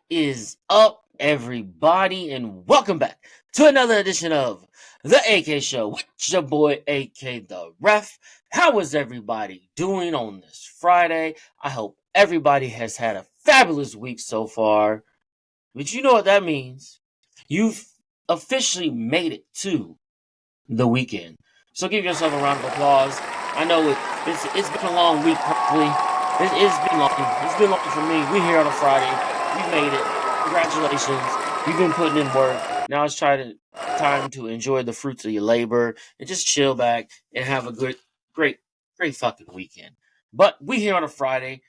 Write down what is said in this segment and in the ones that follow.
is up, everybody, and welcome back to another edition of the AK Show with your boy AKtheREF. How is everybody doing on this Friday? I hope everybody has had a fabulous week so far. But you know what that means? You've officially made it to the weekend. So give yourself a round of applause. I know it's been a long week, probably. It's been long. It's been long for me. We're here on a Friday. We made it. Congratulations. You've been putting in work. Now it's time to enjoy the fruits of your labor and just chill back and have a great fucking weekend. But we here on a Friday.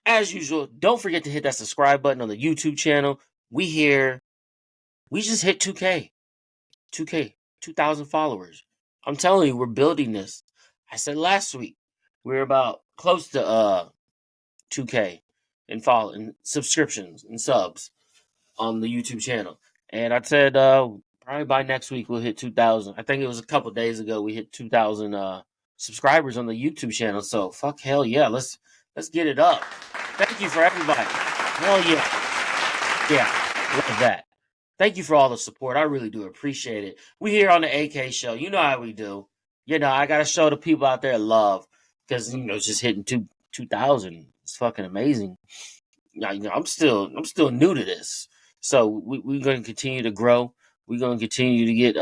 As usual, don't forget to hit that subscribe button on the YouTube channel. We just hit 2K. 2K, 2,000 followers. I'm telling you, we're building this. I said last week we're about close to 2K in follow and subscriptions and subs on the YouTube channel. And I said probably by next week we'll hit 2,000. I think it was a couple days ago we hit 2,000 subscribers on the YouTube channel. So fuck hell yeah, let's get it up. Thank you for everybody. Hell yeah. Yeah, love that. Thank you for all the support. I really do appreciate it. We here on the AK Show. You know how we do. I gotta show the people out there love because just hitting 2,000. It's fucking amazing. Now, I'm still new to this, so we're gonna continue to grow. We're gonna continue to get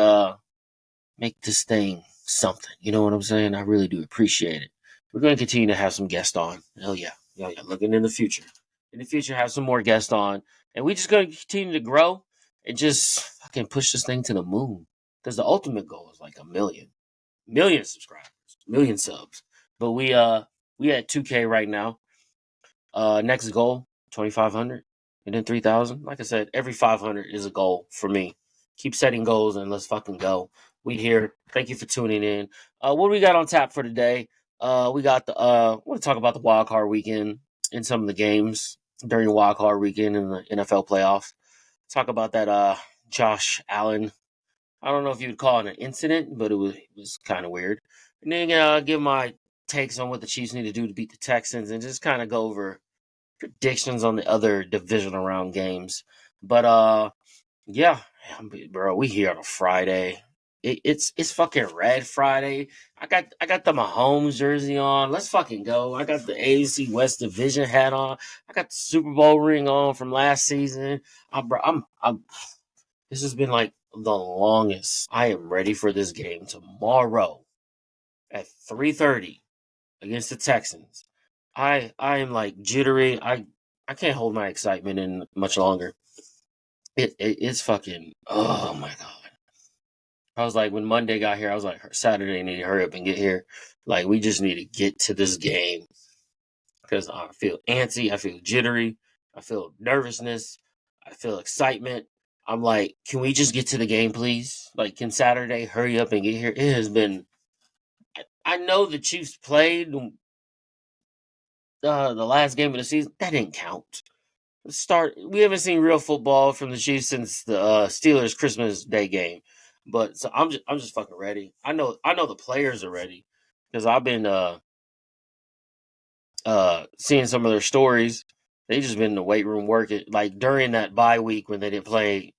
make this thing something. You know what I'm saying? I really do appreciate it. We're gonna continue to have some guests on. Hell yeah, yeah. Looking in the future. In the future, have some more guests on, and we just gonna continue to grow and just fucking push this thing to the moon. Because the ultimate goal is like a million subscribers, million subs. But we at 2K right now. Next goal 2,500, and then 3,000. Like I said, every 500 is a goal for me. Keep setting goals and let's fucking go. We here. Thank you for tuning in. What do we got on tap for today? We got the I want to talk about the wild card weekend and some of the games during wild card weekend in the NFL playoffs. Talk about that Josh Allen. I don't know if you would call it an incident, but it was kind of weird. And then give my takes on what the Chiefs need to do to beat the Texans and just kind of go over predictions on the other divisional round games. But yeah, bro, we here on a Friday. It's fucking Red Friday. I got the Mahomes jersey on. Let's fucking go. I got the AFC West Division hat on. I got the Super Bowl ring on from last season. I'm. This has been like the longest. I am ready for this game tomorrow at 3:30 against the Texans. I am like jittery. I can't hold my excitement in much longer. It's fucking, oh my god. I was like, when Monday got here, I was like, Saturday need to hurry up and get here. Like, we just need to get to this game because I feel antsy, I feel jittery, I feel nervousness, I feel excitement. I'm like, can we just get to the game, please? Like, can Saturday hurry up and get here? It has been. I know the Chiefs played the last game of the season. That didn't count. We haven't seen real football from the Chiefs since the Steelers Christmas Day game. But so I'm just fucking ready. I know the players are ready because I've been seeing some of their stories. They just been in the weight room working like during that bye week when they didn't play.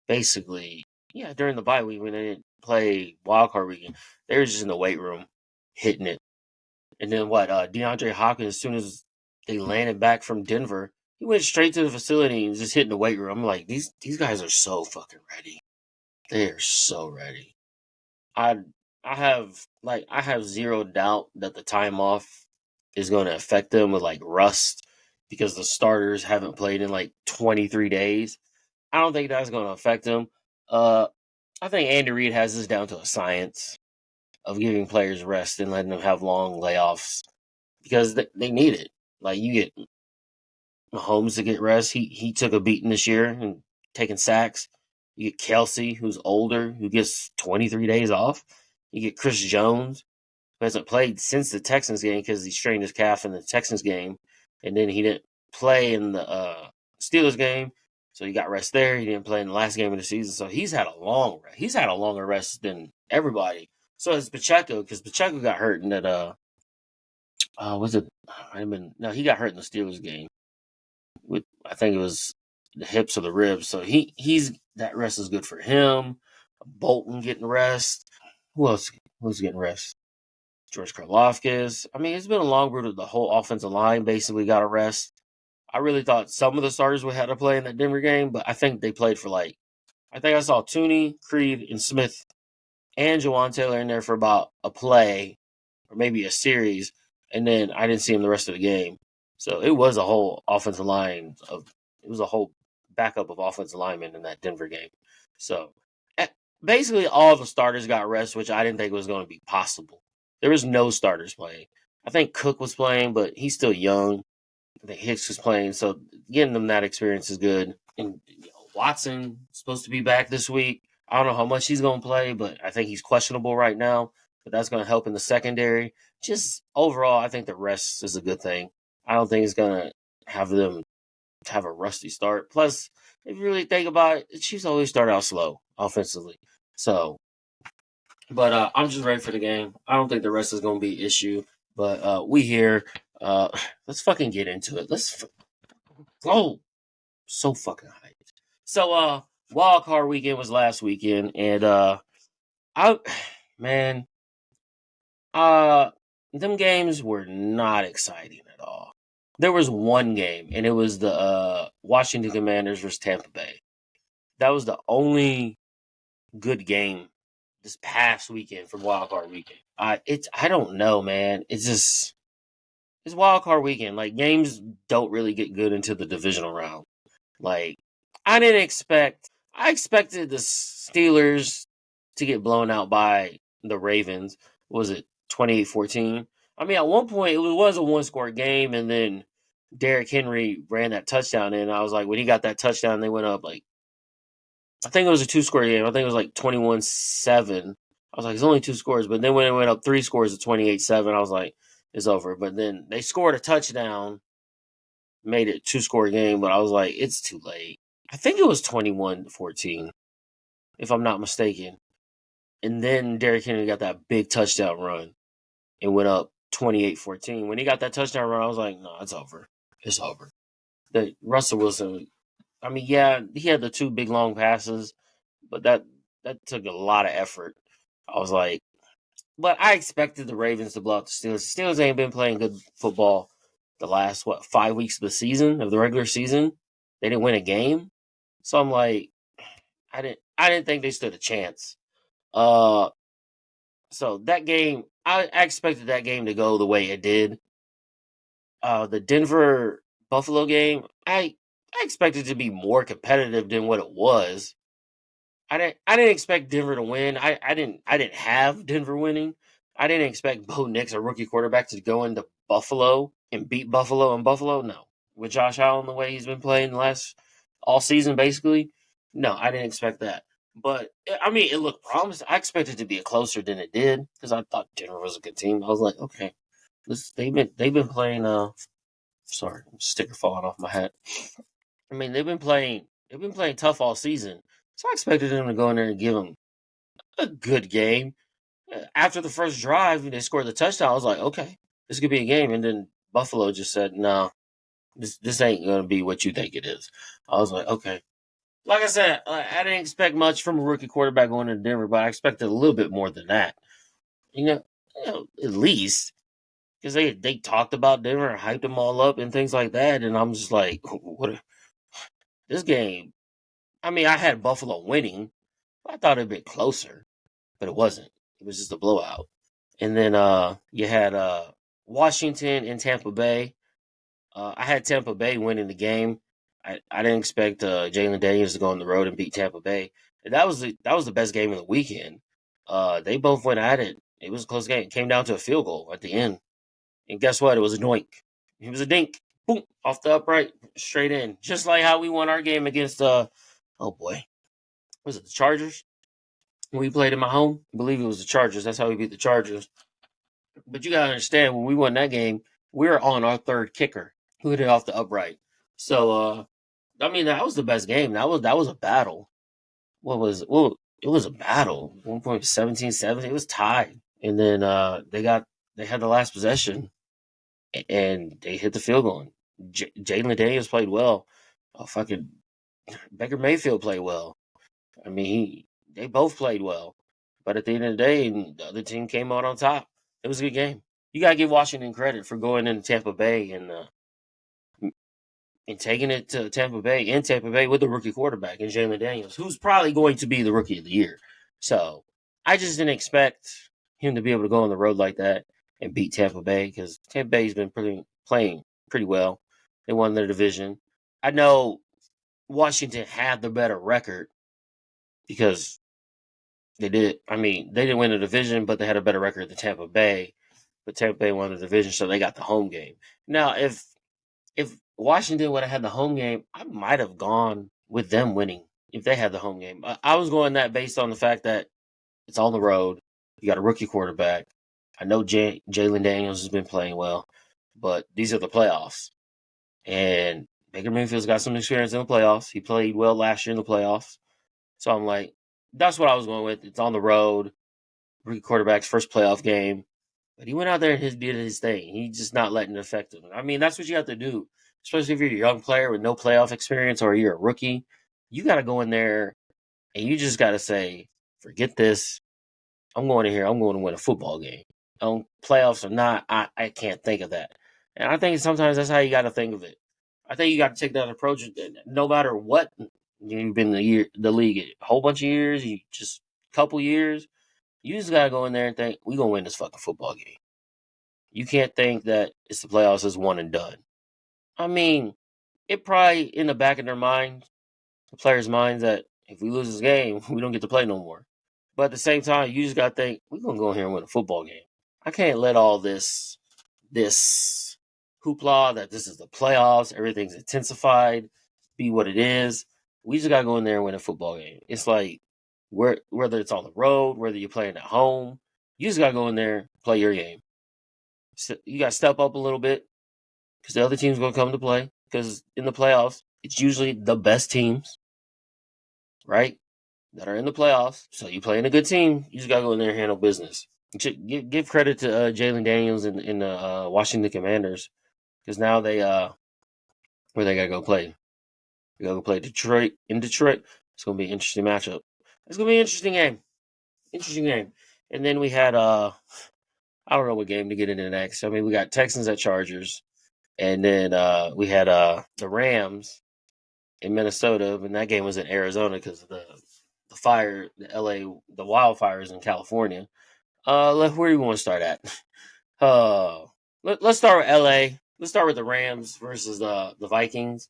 Basically, yeah, during the bye week when they didn't play wild card weekend, they were just in the weight room hitting it. And then what? DeAndre Hopkins, as soon as they landed back from Denver, he went straight to the facility and just hit in the weight room. I'm like, these guys are so fucking ready. They are so ready. I I have zero doubt that the time off is going to affect them with like rust because the starters haven't played in like 23 days. I don't think that's going to affect them. Uh, I think Andy Reid has this down to a science of giving players rest and letting them have long layoffs because they need it. Like you get Mahomes to get rest. He took a beating this year and taking sacks. You get Kelsey, who's older, who gets 23 days off. You get Chris Jones, who hasn't played since the Texans game because he strained his calf in the Texans game, and then he didn't play in the Steelers game, so he got rest there. He didn't play in the last game of the season, so he's had a long rest. He's had a longer rest than everybody. So it's Pacheco because Pacheco got hurt in that was it? I mean, no, he got hurt in the Steelers game. I think it was the hips or the ribs. So he's that rest is good for him. Bolton getting rest. Who else? Who's getting rest? George Karlaftis. I mean, it's been a long road. The whole offensive line basically got a rest. I really thought some of the starters would have to play in that Denver game, but I think they played for I think I saw Tooney, Creed, and Smith and Jawan Taylor in there for about a play or maybe a series, and then I didn't see him the rest of the game. So it was a whole offensive line it was a whole backup of offensive linemen in that Denver game. So basically all the starters got rest, which I didn't think was going to be possible. There was no starters playing. I think Cook was playing, but he's still young. I think Hicks was playing, so getting them that experience is good. And Watson supposed to be back this week. I don't know how much he's going to play, but I think he's questionable right now. But that's going to help in the secondary. Just overall, I think the rest is a good thing. I don't think it's going to have them have a rusty start. Plus, if you really think about it, the Chiefs always start out slow offensively. So, but I'm just ready for the game. I don't think the rest is going to be an issue. But we here. Let's fucking get into it. Let's go. So fucking hyped. So wild card weekend was last weekend, and I man, them games were not exciting at all. There was one game, and it was the Washington Commanders versus Tampa Bay. That was the only good game this past weekend from wild card weekend. I don't know, man. It's wild card weekend. Like games don't really get good into the divisional round. Like I expected the Steelers to get blown out by the Ravens. What was it 28-14? I mean, at one point it was a one-score game, and then Derrick Henry ran that touchdown in. I was like, when he got that touchdown, they went up I think it was a two-score game. I think it was 21-7. I was like, it's only two scores. But then when it went up three scores at 28-7, I was like, it's over. But then they scored a touchdown, made it two-score game. But I was like, it's too late. I think it was 21-14, if I'm not mistaken. And then Derrick Henry got that big touchdown run and went up 28-14. When he got that touchdown run, I was like, no, it's over. It's over. Russell Wilson, I mean, yeah, he had the two big long passes, but that took a lot of effort. I was like, but I expected the Ravens to blow out the Steelers. The Steelers ain't been playing good football the last 5 weeks of the season, of the regular season. They didn't win a game. So I'm like, I didn't think they stood a chance. So that game, I expected that game to go the way it did. The Denver Buffalo game, I expected it to be more competitive than what it was. I didn't expect Denver to win. I didn't have Denver winning. I didn't expect Bo Nix, a rookie quarterback, to go into Buffalo and beat Buffalo in Buffalo. No, with Josh Allen the way he's been playing the last all season, basically. No, I didn't expect that. But I mean, it looked promising. I expected it to be closer than it did because I thought Denver was a good team. I was like, okay, they've been playing. Sorry, sticker falling off my hat. I mean, they've been playing tough all season. So I expected them to go in there and give them a good game. After the first drive, they scored the touchdown. I was like, okay, this could be a game. And then Buffalo just said, no, this ain't going to be what you think it is. I was like, okay. Like I said, I didn't expect much from a rookie quarterback going to Denver, but I expected a little bit more than that. At least. Because they talked about Denver and hyped them all up and things like that. And I'm just like, what? This game, I mean, I had Buffalo winning. I thought it'd be closer, but it wasn't. It was just a blowout. And then you had Washington and Tampa Bay. I had Tampa Bay winning the game. I didn't expect Jalen Daniels to go on the road and beat Tampa Bay. And that was the best game of the weekend. They both went at it. It was a close game. It came down to a field goal at the end. And guess what? It was a doink. It was a dink. Boom. Off the upright. Straight in. Just like how we won our game against oh boy. Was it the Chargers? When we played in my home? I believe it was the Chargers. That's how we beat the Chargers. But you gotta understand, when we won that game, we were on our third kicker who hit it off the upright. So I mean that was the best game. That was a battle. It was a battle. 1.17-7. It was tied. And then they had the last possession and they hit the field goal. Jalen Daniels played well. Fucking Baker Mayfield played well. I mean, they both played well. But at the end of the day, the other team came out on top. It was a good game. You gotta give Washington credit for going into Tampa Bay and taking it to Tampa Bay with the rookie quarterback and Jalen Daniels, who's probably going to be the rookie of the year. So I just didn't expect him to be able to go on the road like that and beat Tampa Bay because Tampa Bay's been playing pretty well. They won their division. I know Washington had the better record because they did. I mean, they didn't win the division, but they had a better record than Tampa Bay. But Tampa Bay won the division, so they got the home game. Now, if Washington would have had the home game, I might have gone with them winning if they had the home game. I was going that based on the fact that it's on the road. You got a rookie quarterback. I know Jalen Daniels has been playing well, but these are the playoffs. And Baker Mayfield's got some experience in the playoffs. He played well last year in the playoffs. So I'm like, that's what I was going with. It's on the road. Rookie quarterback's first playoff game. But he went out there and did his thing. He's just not letting it affect him. I mean, that's what you have to do, especially if you're a young player with no playoff experience or you're a rookie. You got to go in there and you just got to say, forget this. I'm going in here. I'm going to win a football game. Playoffs or not, I can't think of that. And I think sometimes that's how you got to think of it. I think you got to take that approach no matter what. You've been the league a whole bunch of years, you just a couple years. You just gotta go in there and think, we're gonna win this fucking football game. You can't think that it's the playoffs is one and done. I mean, it probably in the back of their mind, the players' minds, that if we lose this game, we don't get to play no more. But at the same time, you just gotta think, we're gonna go in here and win a football game. I can't let all this hoopla that this is the playoffs, everything's intensified, be what it is. We just gotta go in there and win a football game. It's like whether it's on the road, whether you're playing at home, you just gotta go in there, play your game. So you gotta step up a little bit because the other team's gonna come to play. Because in the playoffs, it's usually the best teams, right, that are in the playoffs. So you playing a good team, you just gotta go in there and handle business. Give credit to Jalen Daniels and the Washington Commanders because now they where they gotta go play. They gotta go play Detroit in Detroit. It's gonna be an interesting matchup. It's gonna be an interesting game. Interesting game. And then we had I don't know what game to get into next. I mean, we got Texans at Chargers, and then we had the Rams in Minnesota, and that game was in Arizona because of the fire, the wildfires in California. Where do you want to start at? Let's start with LA. Let's start with the Rams versus the Vikings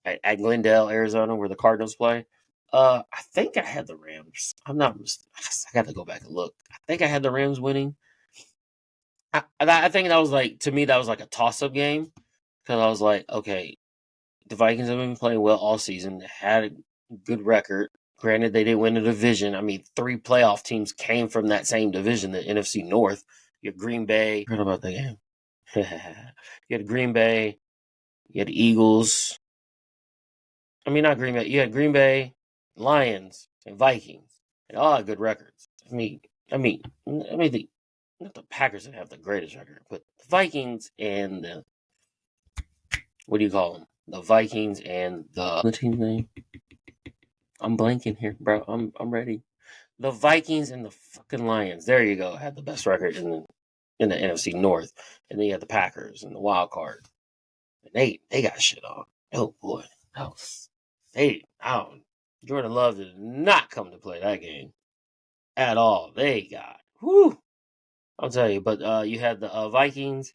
at Glendale, Arizona, where the Cardinals play. I think I had the Rams. I'm not. I got to go back and look. I think I had the Rams winning. I think that was to me, that was like a toss-up game because I was like, okay, the Vikings have been playing well all season. They had a good record. Granted, they didn't win the division. I mean, 3 playoff teams came from that same division, the NFC North. You had Green Bay. I heard about that game. You had Green Bay. You had Eagles. I mean, not Green Bay. You had Green Bay, Lions, and Vikings, and all had good records. I mean, not the Packers that have the greatest record, but the Vikings and the what do you call them? The Vikings and the team's name. I'm blanking here, bro. I'm ready. The Vikings and the fucking Lions. There you go. Had the best record in the NFC North, and then you had the Packers and the wild card. And they got shit on. Oh boy, Jordan Love did not come to play that game at all. They got whoo. I'll tell you, but you had the Vikings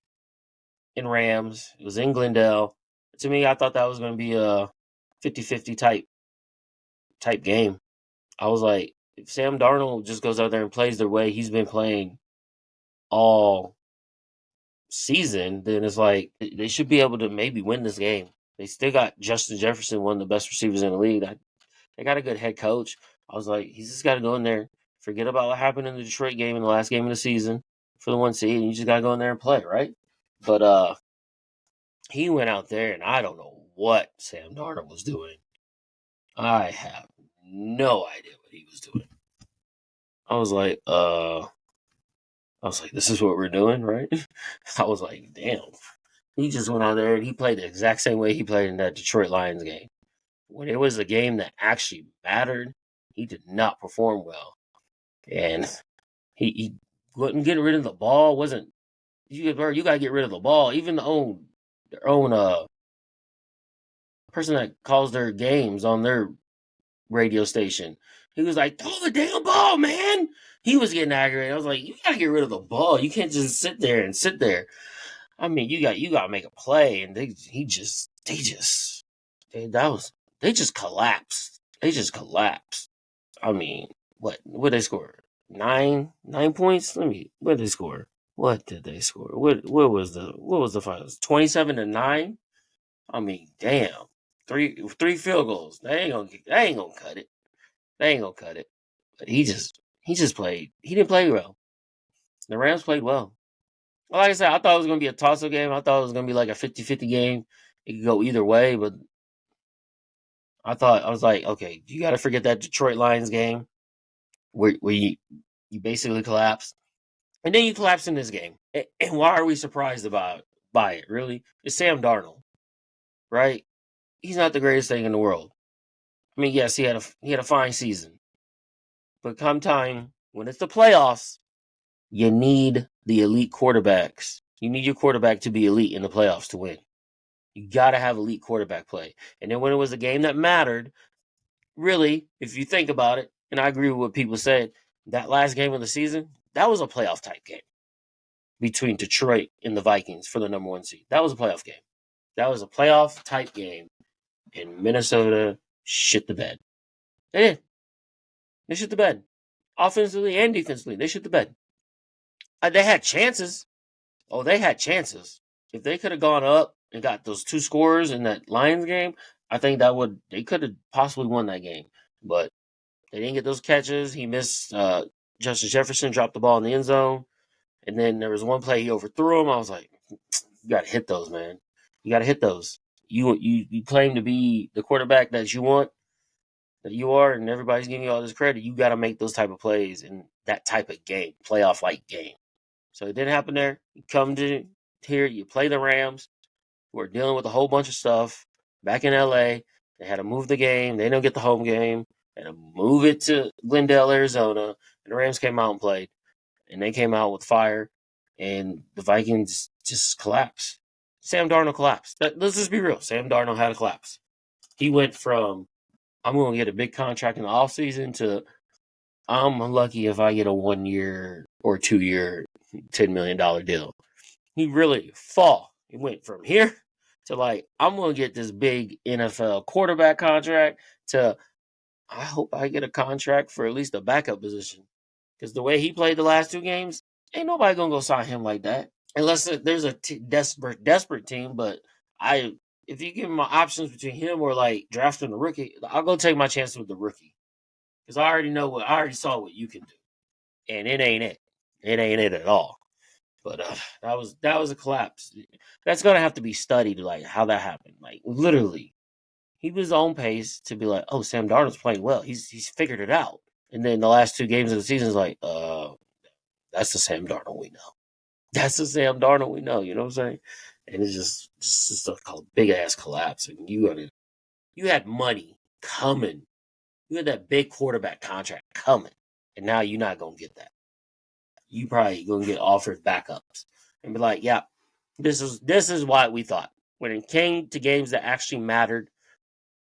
and Rams. It was in Glendale. To me, I thought that was going to be a 50-50 type game. I was like, if Sam Darnold just goes out there and plays the way he's been playing all season, then it's like they should be able to maybe win this game. They still got Justin Jefferson, one of the best receivers in the league. They got a good head coach. I was like, he's just got to go in there, forget about what happened in the Detroit game in the last game of the season for the 1 seed, and you just got to go in there and play, right? But he went out there, and I don't know what Sam Darnold was doing. I have no idea what he was doing. I was like, this is what we're doing, right? I was like, damn. He just went out there and he played the exact same way he played in that Detroit Lions game. when it was a game that actually mattered, he did not perform well. And he wasn't getting rid of the ball. Wasn't you got to get rid of the ball. Even their own person that calls their games on their radio station, he was like, "Throw the damn ball, man!" He was getting aggravated. I was like, "You gotta get rid of the ball. You can't just sit there and sit there." I mean, you got to make a play, and they just collapsed. They just collapsed. I mean, what they score? 9 points. What did they score? What did they score? What was the finals? 27-9. I mean, damn, three field goals. They ain't gonna cut it. They ain't gonna cut it. But he just played. He didn't play well. The Rams played well. Well, like I said, I thought it was going to be a toss-up game. I thought it was going to be like a 50-50 game. It could go either way, but I was like, okay, you got to forget that Detroit Lions game where you basically collapsed. And then you collapse in this game. And why are we surprised by it, really? It's Sam Darnold, right? He's not the greatest thing in the world. I mean, yes, he had a fine season. But come time when it's the playoffs, you need the elite quarterbacks. You need your quarterback to be elite in the playoffs to win. You got to have elite quarterback play. And then when it was a game that mattered, really, if you think about it, and I agree with what people said, that last game of the season, that was a playoff type game between Detroit and the Vikings for the number 1 seed. That was a playoff game. That was a playoff type game, and Minnesota shit the bed. They did. They shit the bed. Offensively and defensively, they shit the bed. They had chances. Oh, they had chances. If they could have gone up and got those 2 scores in that Lions game, I think they could have possibly won that game. But they didn't get those catches. He missed. Justin Jefferson dropped the ball in the end zone, and then there was one play he overthrew him. I was like, you got to hit those, man. You got to hit those. You claim to be the quarterback that you want, that you are, and everybody's giving you all this credit. You got to make those type of plays in that type of game, playoff like game. So it didn't happen there. You come to here, you play the Rams, who are dealing with a whole bunch of stuff back in LA. They had to move the game. They don't get the home game. They had to move it to Glendale, Arizona. And the Rams came out and played. And they came out with fire. And the Vikings just collapsed. Sam Darnold collapsed. Let's just be real. Sam Darnold had a collapse. He went from, I'm going to get a big contract in the offseason to, I'm lucky if I get a 1 year or 2 year, $10 million deal. He really fall. He went from here to like, I'm going to get this big NFL quarterback contract to, I hope I get a contract for at least a backup position. Because the way he played the last 2 games, ain't nobody going to go sign him like that. Unless there's a desperate team. But if you give me my options between him or like drafting a rookie, I'll go take my chances with the rookie. Because I already saw what you can do. And it ain't it. It ain't it at all. But that was a collapse. That's gonna have to be studied, like how that happened. Like literally, he was on pace to be like, "Oh, Sam Darnold's playing well. He's figured it out." And then the last 2 games of the season is like, that's the Sam Darnold we know. That's the Sam Darnold we know. You know what I'm saying? And it's just a big ass collapse. And you had money coming. You had that big quarterback contract coming, and now you're not gonna get that. You probably gonna get offered backups and be like, yeah, this is what we thought. When it came to games that actually mattered,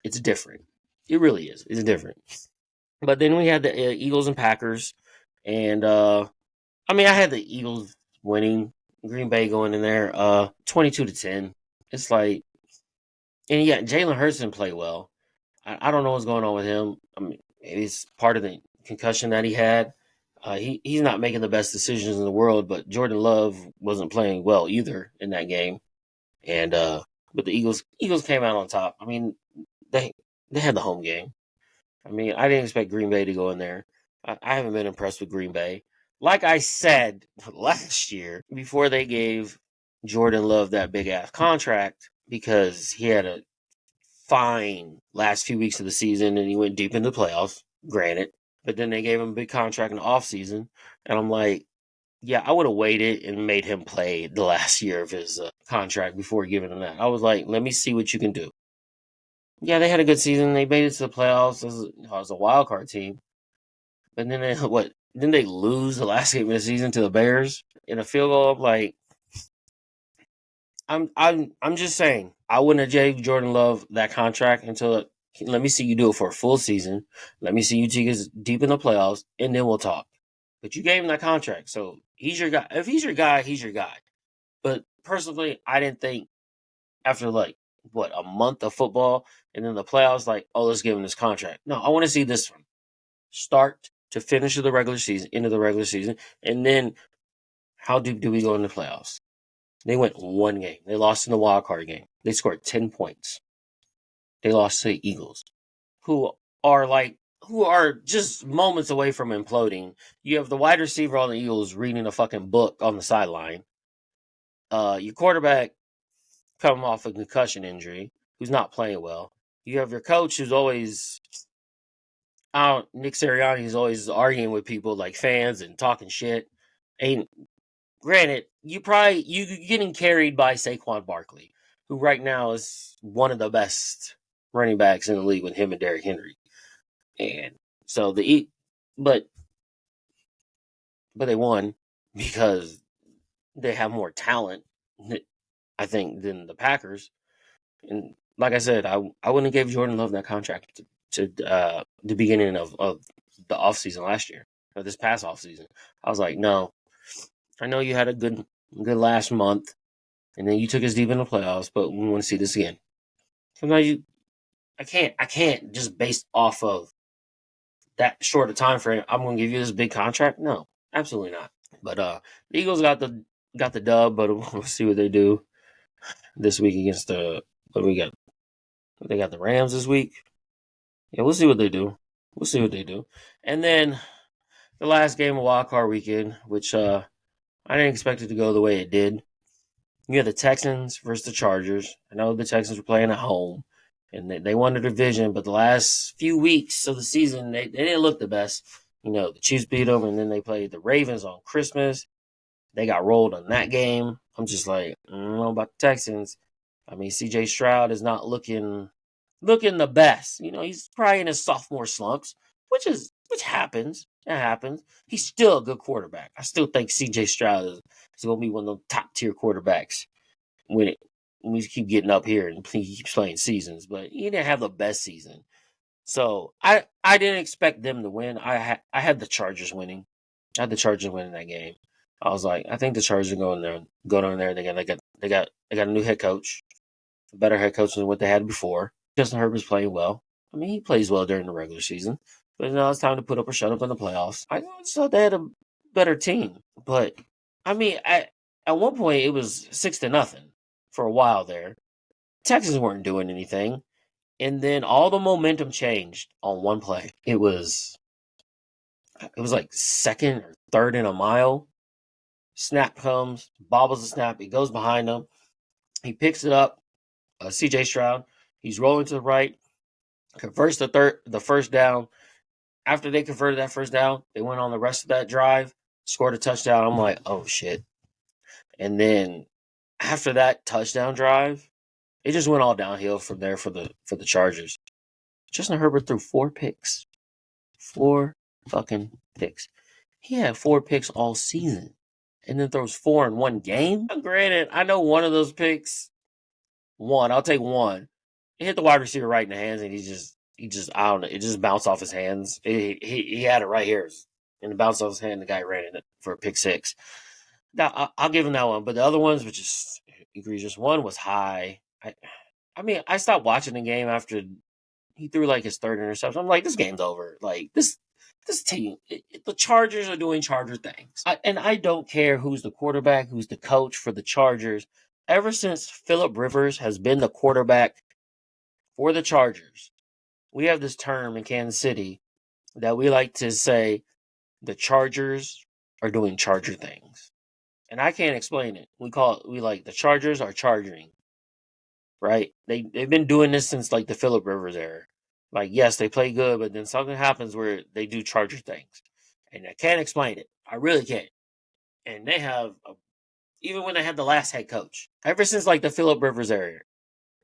it's different. It really is. It's different. But then we had the Eagles and Packers, and I had the Eagles winning, Green Bay going in there, 22-10. It's like, and yeah, Jalen Hurts didn't play well. I don't know what's going on with him. I mean, maybe it's part of the concussion that he had. He's not making the best decisions in the world, but Jordan Love wasn't playing well either in that game. And but the Eagles came out on top. I mean, they had the home game. I mean, I didn't expect Green Bay to go in there. I haven't been impressed with Green Bay. Like I said last year, before they gave Jordan Love that big ass contract, because he had a fine last few weeks of the season and he went deep into the playoffs, granted. But then they gave him a big contract in the offseason. And I'm like, yeah, I would have waited and made him play the last year of his contract before giving him that. I was like, let me see what you can do. Yeah, they had a good season. They made it to the playoffs as a wild card team. But then they what? Then they lose the last game of the season to the Bears in a field goal. Like I'm just saying, I wouldn't have gave Jordan Love that contract until let me see you do it for a full season. Let me see you take us deep in the playoffs, and then we'll talk. But you gave him that contract, so he's your guy. If he's your guy, he's your guy. But personally, I didn't think after like what a month of football and then the playoffs, like, oh, let's give him this contract. No, I want to see this from start to finish of the regular season, into the regular season, and then how deep do we go in the playoffs? They went one game. They lost in the wild card game. They scored 10 points. They lost to the Eagles, who are just moments away from imploding. You have the wide receiver on the Eagles reading a fucking book on the sideline. Your quarterback coming off a concussion injury, who's not playing well. You have your coach who's always Nick Sirianni is always arguing with people like fans and talking shit. And granted, you getting carried by Saquon Barkley, who right now is one of the best running backs in the league with him and Derrick Henry. And so but they won because they have more talent, I think, than the Packers. And like I said, I wouldn't have gave Jordan Love that contract to the beginning of the offseason last year, or this past offseason. I was like, no, I know you had a good last month, and then you took us deep in the playoffs, but we want to see this again. Sometimes I can't just based off of that short a time frame. I'm going to give you this big contract. No, absolutely not. But the Eagles got the dub, but we'll see what they do this week against the what do we got? They got the Rams this week. Yeah, we'll see what they do. We'll see what they do. And then the last game of Wild Card Weekend, which I didn't expect it to go the way it did. You had the Texans versus the Chargers. I know the Texans were playing at home, and they won the division, but the last few weeks of the season, they didn't look the best. You know, the Chiefs beat them, and then they played the Ravens on Christmas. They got rolled on that game. I'm just like, I don't know about the Texans. I mean, CJ Stroud is not looking the best. You know, he's probably in his sophomore slumps, which happens. It happens. He's still a good quarterback. I still think CJ Stroud is going to be one of those top tier quarterbacks when we keep getting up here and he keeps playing seasons. But he didn't have the best season, so I didn't expect them to win. I had the Chargers winning. I had the Chargers winning that game. I was like, I think the Chargers are going on there. They got a new head coach, a better head coach than what they had before. Justin Herbert's playing well. I mean, he plays well during the regular season, but now it's time to put up or shut up in the playoffs. I just thought they had a better team, but I mean, at one point it was 6-0 for a while there. Texans weren't doing anything, and then all the momentum changed on one play. It was like second or third in a mile. Snap comes, bobbles the snap. He goes behind him. He picks it up. CJ Stroud. He's rolling to the right. Converts the first down. After they converted that first down, they went on the rest of that drive, scored a touchdown. I'm like, oh shit. And then after that touchdown drive, it just went all downhill from there for the Chargers. Justin Herbert threw 4 picks. 4 fucking picks. He had 4 picks all season. And then throws 4 in one game. Granted, I know one of those picks. I'll take one. It hit the wide receiver right in the hands, and he just I don't know. It just bounced off his hands. He had it right here, and it bounced off his hand. The guy ran it for a pick 6. Now I'll give him that one, but the other ones were just egregious. One was high. I mean, I stopped watching the game after he threw like his third interception. I'm like, this game's over. Like this team, the Chargers are doing Charger things, and I don't care who's the quarterback, who's the coach for the Chargers. Ever since Phillip Rivers has been the quarterback for the Chargers, we have this term in Kansas City that we like to say the Chargers are doing Charger things. And I can't explain it. We like the Chargers are charging. Right? They've been doing this since like the Phillip Rivers era. Like, yes, they play good, but then something happens where they do Charger things. And I can't explain it. I really can't. And they have even when they had the last head coach, ever since like the Phillip Rivers era.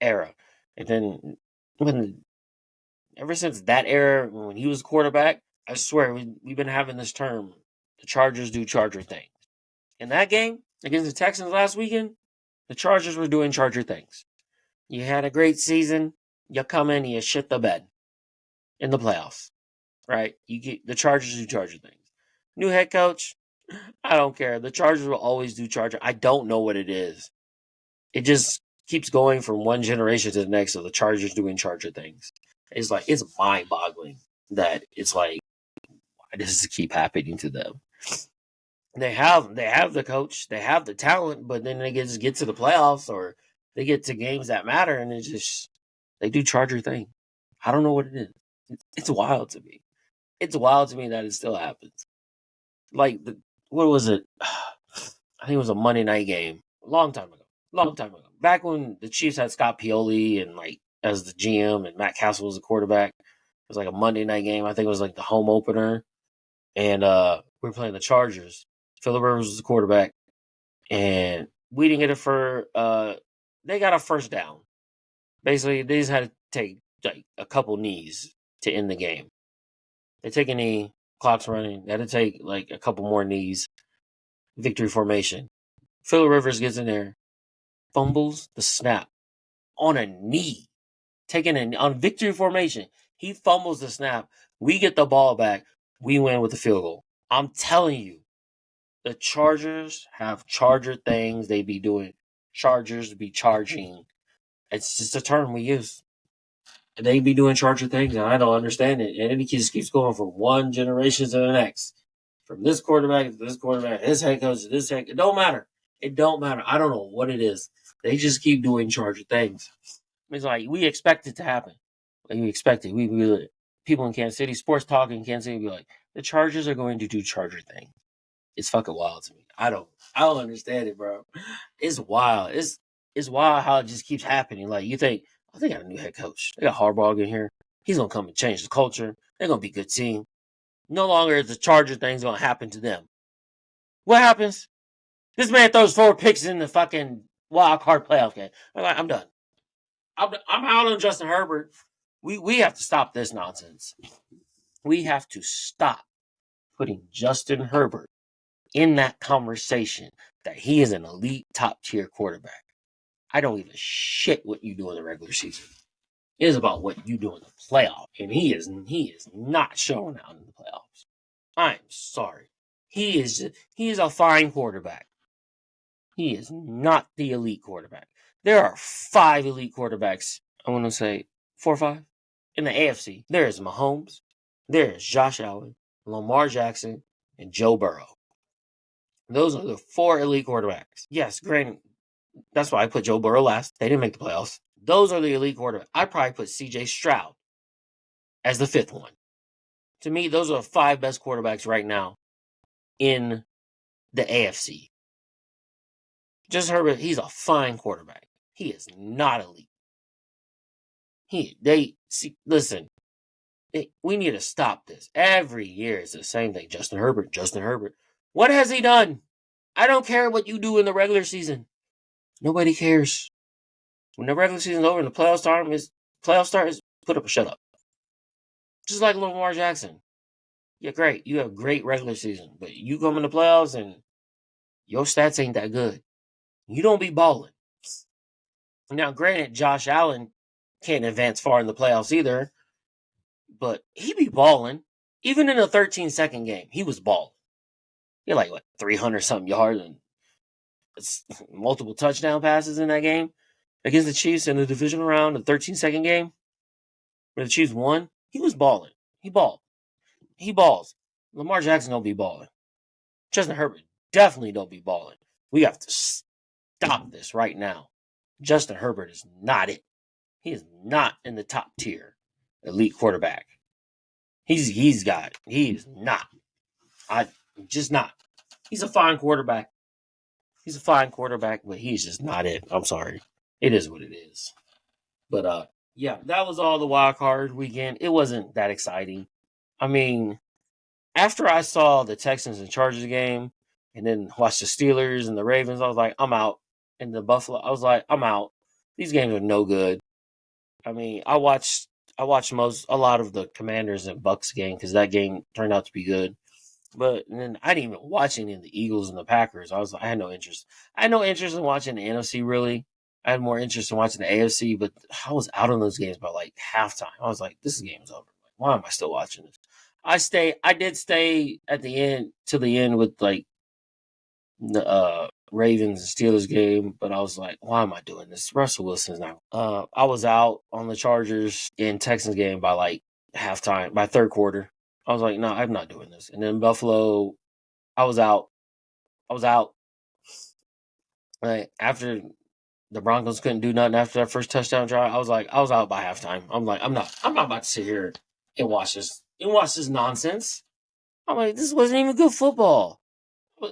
And then Ever since that era when he was quarterback, I swear we've been having this term: the Chargers do Charger things. In that game against the Texans last weekend, the Chargers were doing Charger things. You had a great season. You come in and you shit the bed in the playoffs, right? You get the Chargers do Charger things. New head coach, I don't care. The Chargers will always do Charger. I don't know what it is. It just keeps going from one generation to the next of the Chargers doing Charger things. It's mind boggling that it's like, why does this keep happening to them? They have the coach, they have the talent, but then they just get to the playoffs or they get to games that matter and it's just they do Charger thing. I don't know what it is. It's wild to me. It's wild to me that it still happens. Like what was it? I think it was a Monday night game. A long time ago. Back when the Chiefs had Scott Pioli and like as the GM and Matt Castle was the quarterback. It was like a Monday night game. I think it was like the home opener. And we were playing the Chargers. Phillip Rivers was the quarterback. And we didn't get it for they got a first down. Basically, they just had to take like a couple knees to end the game. They take a knee, clock's running, they had to take like a couple more knees. Victory formation. Phillip Rivers gets in there, fumbles the snap on a knee, on victory formation. He fumbles the snap. We get the ball back. We win with the field goal. I'm telling you, the Chargers have Charger things. They be doing Chargers be charging. It's just a term we use. They be doing Charger things, and I don't understand it. And it just keeps going from one generation to the next. From this quarterback to this quarterback, his head coach to this head. It don't matter. It don't matter. I don't know what it is. They just keep doing Charger things. It's like we expect it to happen. Like we expect it. We people in Kansas City, sports talk in Kansas City, be like, the Chargers are going to do Charger things. It's fucking wild to me. I don't understand it, bro. It's wild. It's wild how it just keeps happening. Like you think, oh, they got a new head coach. They got Harbaugh in here. He's gonna come and change the culture. They're gonna be a good team. No longer is the Charger thing's gonna happen to them. What happens? This man throws 4 picks in the fucking wild card playoff game. I'm done. I'm out on Justin Herbert. We have to stop this nonsense. We have to stop putting Justin Herbert in that conversation that he is an elite top tier quarterback. I don't give a shit what you do in the regular season. It is about what you do in the playoff, and he is not showing out in the playoffs. I'm sorry. He is a fine quarterback. He is not the elite quarterback. There are 5 elite quarterbacks. I want to say 4 or 5 in the AFC. There is Mahomes, there is Josh Allen, Lamar Jackson, and Joe Burrow. Those are the 4 elite quarterbacks. Yes, granted, that's why I put Joe Burrow last. They didn't make the playoffs. Those are the elite quarterbacks. I'd probably put C.J. Stroud as the 5th one. To me, those are the 5 best quarterbacks right now in the AFC. Justin Herbert, he's a fine quarterback. He is not elite. Listen, we need to stop this. Every year it's the same thing. Justin Herbert. What has he done? I don't care what you do in the regular season. Nobody cares. When the regular season's over and the playoffs start, put up or shut up. Just like Lamar Jackson. Yeah, great. You have a great regular season, but you come in the playoffs and your stats ain't that good. You don't be balling. Now, granted, Josh Allen can't advance far in the playoffs either, but he be balling. Even in a 13-second game, he was balling. He had like, 300-something yards and multiple touchdown passes in that game against the Chiefs in the divisional round, the 13-second game where the Chiefs won. He was balling. He balled. He balls. Lamar Jackson don't be balling. Justin Herbert definitely don't be balling. We have to stop this right now. Justin Herbert is not it. He is not in the top tier elite quarterback. He is not. Just not. He's a fine quarterback. But he's just not it. I'm sorry. It is what it is. But yeah, that was all the wild card weekend. It wasn't that exciting. I mean, after I saw the Texans and Chargers game and then watched the Steelers and the Ravens, I was like, I'm out. And the Buffalo, I was like, I'm out. These games are no good. I mean, I watched a lot of the Commanders and Bucks game because that game turned out to be good. But then I didn't even watch any of the Eagles and the Packers. I had no interest. I had no interest in watching the NFC really. I had more interest in watching the AFC, but I was out on those games by like halftime. I was like, this game's over. Like, why am I still watching this? I did stay at the end to the end with like the Ravens and Steelers game, but I was like, why am I doing this? Russell Wilson's not. I was out on the Chargers and Texans game by like halftime, by third quarter. I was like, no, I'm not doing this. And then Buffalo, I was out. I was out. Like after the Broncos couldn't do nothing after that first touchdown drive, I was out by halftime. I'm like, I'm not about to sit here and watch this nonsense. I'm like, this wasn't even good football.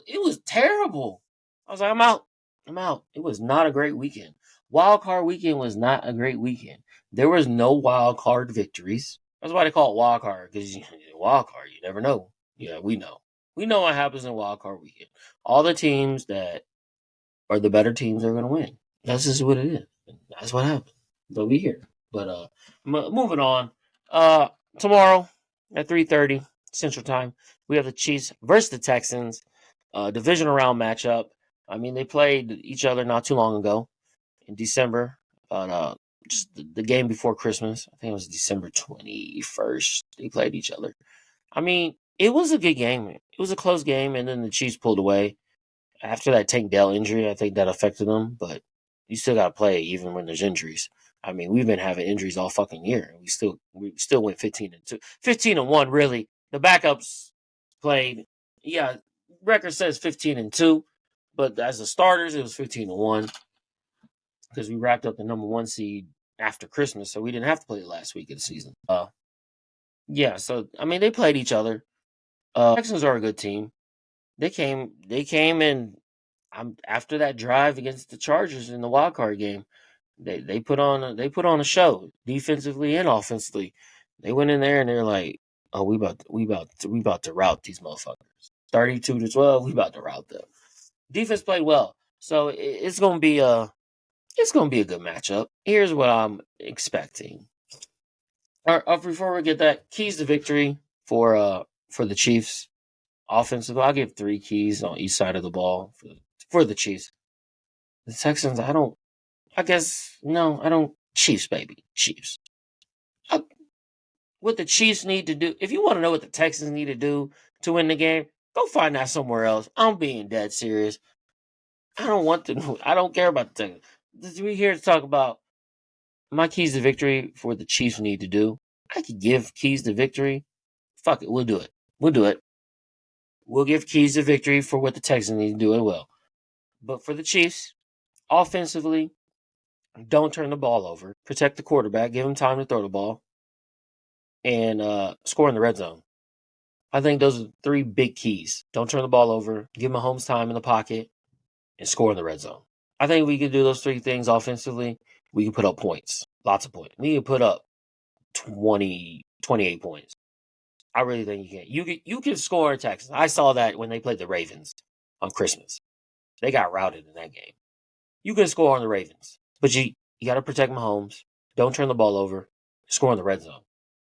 It was terrible. I was like, I'm out. I'm out. It was not a great weekend. Wild card weekend was not a great weekend. There was no wild card victories. That's why they call it wild card, because wild card, you never know. Yeah, we know. We know what happens in wild card weekend. All the teams that are the better teams are going to win. That's just what it is. That's what happened. They'll be here. But moving on. Tomorrow at 3:30 Central Time, we have the Chiefs versus the Texans. Divisional round matchup. I mean, they played each other not too long ago in December. Just the game before Christmas. I think it was December 21st. They played each other. I mean, it was a good game. It was a close game, and then the Chiefs pulled away after that Tank Dell injury. I think that affected them, but you still got to play even when there's injuries. I mean, we've been having injuries all fucking year, and we still went 15-2, 15-1. Really, the backups played. Yeah, record says 15-2, but as the starters, it was 15-1 because we wrapped up the number one seed after Christmas, so we didn't have to play the last week of the season. Yeah, so I mean, they played each other. Texans are a good team. They came and after that drive against the Chargers in the wild card game, they put on a show defensively and offensively. They went in there and they're like, "Oh, we about to rout these motherfuckers. 32-12, we about to rout them." Defense played well, so it's gonna be a good matchup. Here's what I'm expecting. Before we get that, keys to victory for the Chiefs offensive. I'll give 3 keys on each side of the ball for the Chiefs. The Texans, I don't. I guess no, I don't. Chiefs, baby, Chiefs. What the Chiefs need to do, if you want to know what the Texans need to do to win the game, go find that somewhere else. I'm being dead serious. I don't want to. I don't care about the Texans. We're here to talk about my keys to victory for the Chiefs need to do. I could give keys to victory. Fuck it, we'll do it. We'll do it. We'll give keys to victory for what the Texans need to do as well. But for the Chiefs, offensively, don't turn the ball over. Protect the quarterback. Give him time to throw the ball. And score in the red zone. I think those are 3 big keys. Don't turn the ball over. Give Mahomes time in the pocket. And score in the red zone. I think we can do those 3 things offensively. We can put up points. Lots of points. We can put up 28 points. I really think you can. You can score in Texas. I saw that when they played the Ravens on Christmas. They got routed in that game. You can score on the Ravens. But you got to protect Mahomes. Don't turn the ball over. Score in the red zone.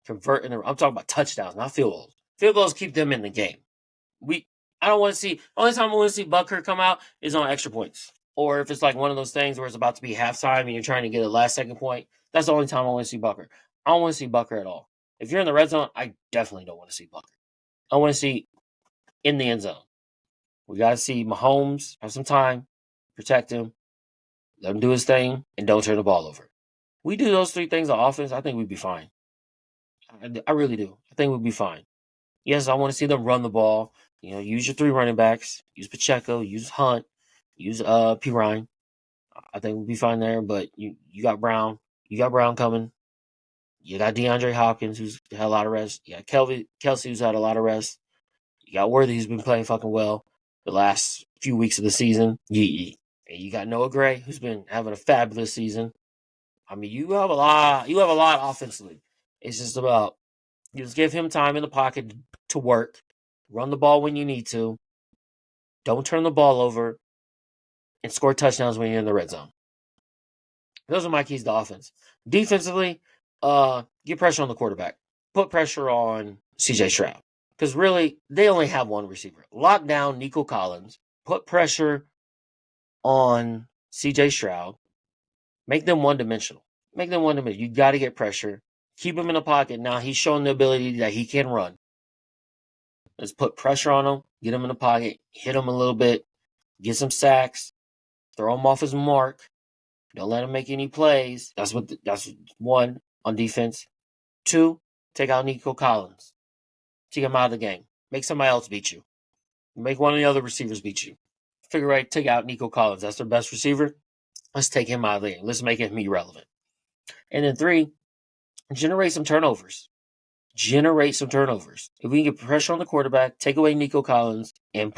I'm talking about touchdowns, not field goals. Field goals keep them in the game. I don't want to see. Only time I want to see Bucker come out is on extra points, or if it's like one of those things where it's about to be halftime and you're trying to get a last second point. That's the only time I want to see Bucker. I don't want to see Bucker at all. If you're in the red zone, I definitely don't want to see Bucker. I want to see in the end zone. We got to see Mahomes have some time, protect him, let him do his thing, and don't turn the ball over. We do those 3 things on offense, I think we'd be fine. I really do. I think we'd be fine. Yes, I want to see them run the ball. Use your 3 running backs. Use Pacheco. Use Hunt. Use P. Ryan. I think we'll be fine there. But you got Brown. You got Brown coming. You got DeAndre Hopkins, who's had a lot of rest. You got Kelsey, who's had a lot of rest. You got Worthy, who's been playing fucking well the last few weeks of the season. And you got Noah Gray, who's been having a fabulous season. I mean, you have a lot. You have a lot offensively. It's just about you just give him time in the pocket to work, run the ball when you need to, don't turn the ball over, and score touchdowns when you're in the red zone. Those are my keys to offense. Defensively, get pressure on the quarterback. Put pressure on CJ Stroud. Because really, they only have one receiver. Lock down Nico Collins. Put pressure on CJ Stroud. Make them one-dimensional. You got to get pressure. Keep him in the pocket. Now he's showing the ability that he can run. Let's put pressure on him. Get him in the pocket. Hit him a little bit. Get some sacks. Throw him off his mark. Don't let him make any plays. That's one on defense. 2, take out Nico Collins. Take him out of the game. Make somebody else beat you. Make one of the other receivers beat you. Figure out, take out Nico Collins. That's their best receiver. Let's take him out of the game. Let's make him irrelevant. And then 3, generate some turnovers. If we can get pressure on the quarterback, take away Nico Collins, and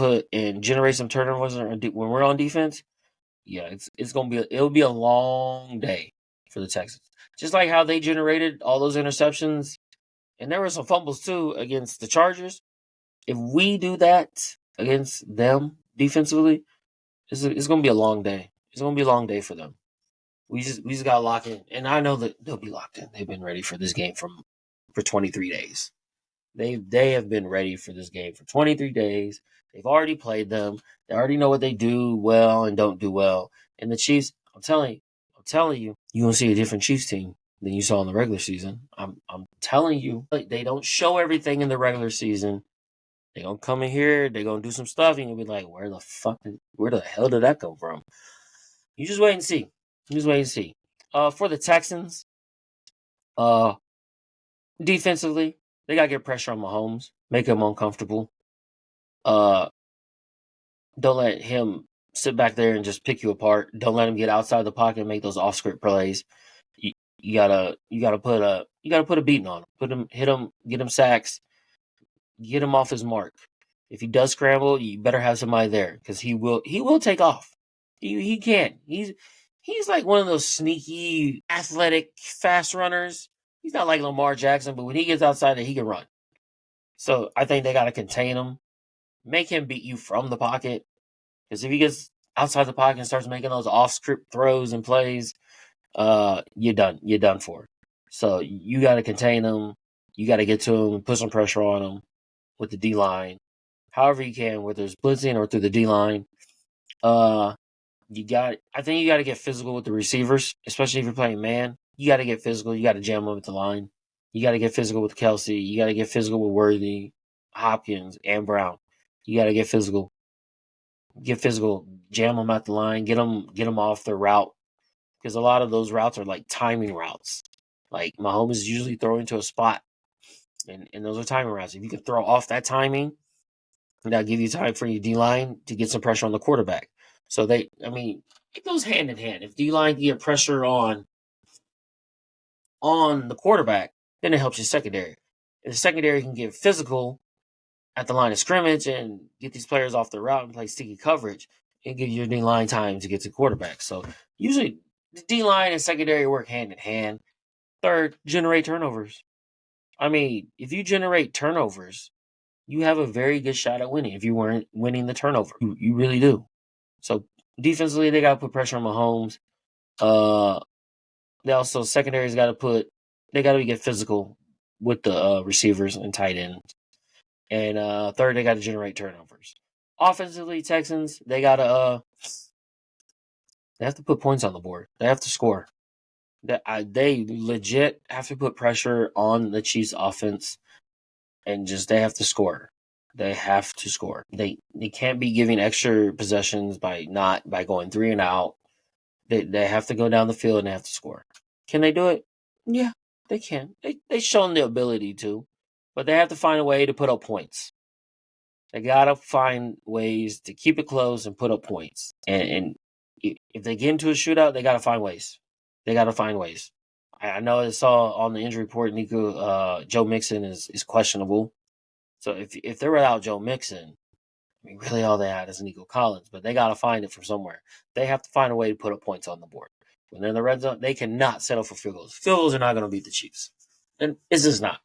generate some turnovers when we're on defense, yeah, it'll be a long day for the Texans. Just like how they generated all those interceptions, and there were some fumbles too against the Chargers. If we do that against them defensively, it's going to be a long day. It's going to be a long day for them. We just got to lock in, and I know that they'll be locked in. They've been ready for this game for 23 days. They have been ready for this game for 23 days. They've already played them. They already know what they do well and don't do well. And the Chiefs, I'm telling you, you're going to see a different Chiefs team than you saw in the regular season. I'm telling you, they don't show everything in the regular season. They're going to come in here, they're going to do some stuff, and you'll be like, where the hell did that come from? You just wait and see. For the Texans, defensively, they got to get pressure on Mahomes, make him uncomfortable. Don't let him sit back there and just pick you apart. Don't let him get outside the pocket and make those off-script plays. You gotta put a beating on him. Hit him, get him sacks, get him off his mark. If he does scramble, you better have somebody there because he will take off. He can. He's like one of those sneaky, athletic, fast runners. He's not like Lamar Jackson, but when he gets outside there, he can run. So I think they got to contain him, make him beat you from the pocket. Because if he gets outside the pocket and starts making those off-script throws and plays, you're done. You're done for. So you got to contain him. You got to get to him, put some pressure on him with the D-line. However you can, whether it's blitzing or through the D-line. I think you got to get physical with the receivers, especially if you're playing man. You got to get physical. You got to jam them at the line. You got to get physical with Kelsey. You got to get physical with Worthy, Hopkins, and Brown. You got to get physical. Jam them at the line. Get them off their route. Because a lot of those routes are like timing routes. Like Mahomes is usually throwing to a spot. And those are timing routes. If you can throw off that timing, that'll give you time for your D-line to get some pressure on the quarterback. So it goes hand in hand. If D-line can get pressure on the quarterback, then it helps your secondary. If the secondary can get physical at the line of scrimmage and get these players off the route and play sticky coverage, it gives your D-line time to get to the quarterback. So usually the D-line and secondary work hand in hand. 3rd, generate turnovers. If you generate turnovers, you have a very good shot at winning if you weren't winning the turnover. You really do. So defensively, they got to put pressure on Mahomes. They also, secondary's got to get physical with the receivers and tight ends. And 3rd, they got to generate turnovers. Offensively, Texans, they have to put points on the board. They have to score. They legit have to put pressure on the Chiefs' offense, and they have to score. They have to score. They can't be giving extra possessions by going 3 and out. They have to go down the field and they have to score. Can they do it? Yeah, they can. They've shown the ability to, but they have to find a way to put up points. They gotta find ways to keep it close and put up points. And if they get into a shootout, they gotta find ways. I know I saw on the injury report, Joe Mixon is questionable. So if they're without Joe Mixon, really all they had is Nico Collins, but they got to find it from somewhere. They have to find a way to put up points on the board. When they're in the red zone, they cannot settle for field goals. Field goals are not going to beat the Chiefs. And it's just not.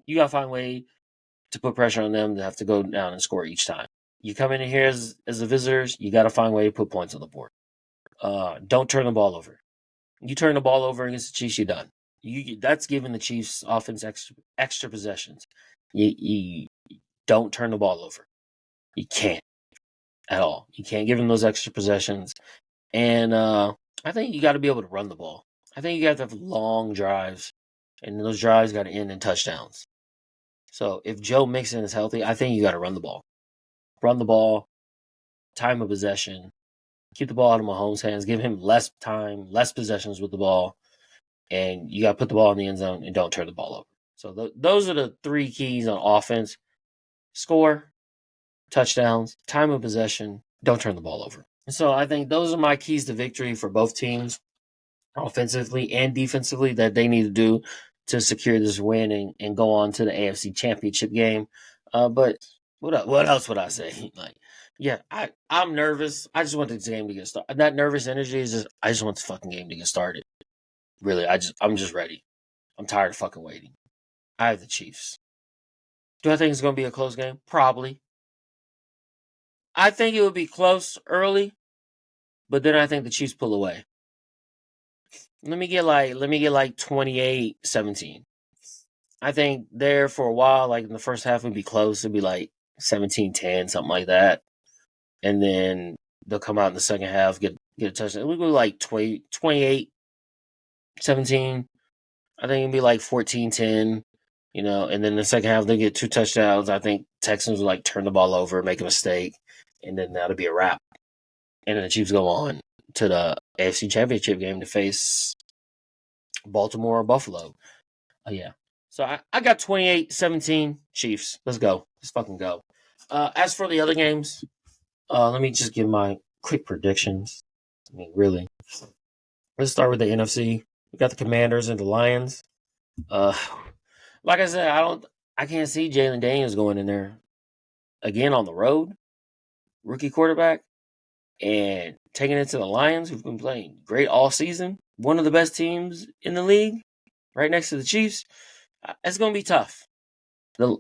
You got to find a way to put pressure on them to have to go down and score each time. You come in here as the visitors, you got to find a way to put points on the board. Don't turn the ball over. You turn the ball over against the Chiefs, you're done. That's giving the Chiefs offense extra possessions. You don't turn the ball over. You can't at all. You can't give them those extra possessions. And I think you got to be able to run the ball. I think you got to have long drives, and those drives got to end in touchdowns. So if Joe Mixon is healthy, I think you got to run the ball. Run the ball, time of possession, keep the ball out of Mahomes' hands, give him less time, less possessions with the ball, and you got to put the ball in the end zone and don't turn the ball over. So those are the three keys on offense: score, touchdowns, time of possession, don't turn the ball over. So I think those are my keys to victory for both teams, offensively and defensively, that they need to do to secure this win and go on to the AFC Championship game. But what else would I say? Like, yeah, I'm nervous. I just want this game to get started. That nervous energy is just, I just want this fucking game to get started. Really, I'm just ready. I'm tired of fucking waiting. I have the Chiefs. Do I think it's going to be a close game? Probably. I think it would be close early, but then I think the Chiefs pull away. Let me get like 28-17. I think there for a while, like in the first half, would be close. It'd be like 17-10, something like that. And then they'll come out in the second half, get a touchdown. We go like 28-17. I think it'd be like 14-10, and then the second half they get 2 touchdowns. I think Texans will like turn the ball over, make a mistake, and then that'll be a wrap. And then the Chiefs go on to the AFC Championship game to face Baltimore or Buffalo. Yeah. So I got 28-17 Chiefs. Let's go. Let's fucking go. As for the other games, let me just give my quick predictions. I mean, really. Let's start with the NFC. We got the Commanders and the Lions. Like I said, I can't see Jalen Daniels going in there again on the road, rookie quarterback, and taking it to the Lions, who've been playing great all season. One of the best teams in the league, right next to the Chiefs. It's going to be tough. The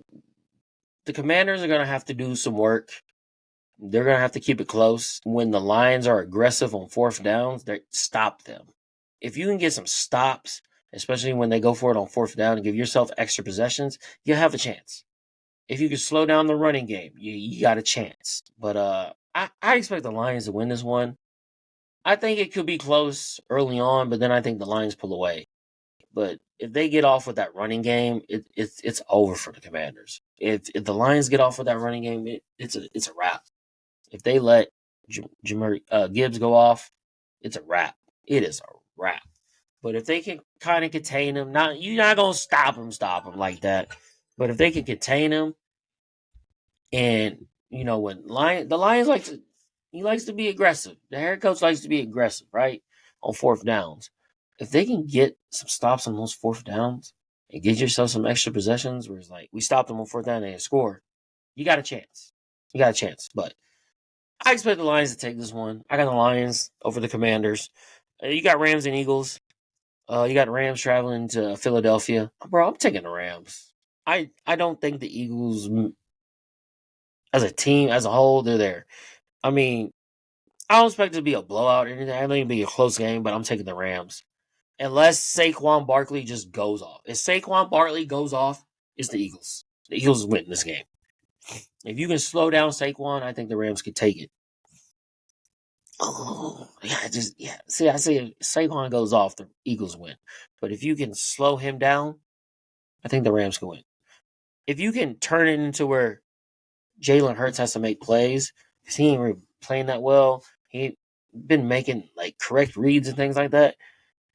Commanders are going to have to do some work. They're going to have to keep it close. When the Lions are aggressive on fourth downs, stop them. If you can get some stops, especially when they go for it on fourth down and give yourself extra possessions, you'll have a chance. If you can slow down the running game, you got a chance. But I expect the Lions to win this one. I think it could be close early on, but then I think the Lions pull away. But if they get off with that running game, it's over for the Commanders. If the Lions get off with that running game, it's a wrap. If they let Gibbs go off, it's a wrap. It is a wrap. But if they can kind of contain him, you're not gonna stop him like that. But if they can contain him, and when the Lions likes to be aggressive. The head coach likes to be aggressive, right? On fourth downs. If they can get some stops on those fourth downs and get yourself some extra possessions where it's like, we stopped them on fourth down and they score, you got a chance. But I expect the Lions to take this one. I got the Lions over the Commanders. You got Rams and Eagles. You got Rams traveling to Philadelphia. Bro, I'm taking the Rams. I don't think the Eagles, as a team, as a whole, they're there. I mean, I don't expect it to be a blowout or anything. I think it'll be a close game, but I'm taking the Rams. Unless Saquon Barkley just goes off. If Saquon Barkley goes off, it's the Eagles. The Eagles win this game. If you can slow down Saquon, I think the Rams could take it. Oh, yeah. See, I say if Saquon goes off, the Eagles win. But if you can slow him down, I think the Rams can win. If you can turn it into where Jalen Hurts has to make plays, because he ain't really playing that well, he been making like correct reads and things like that.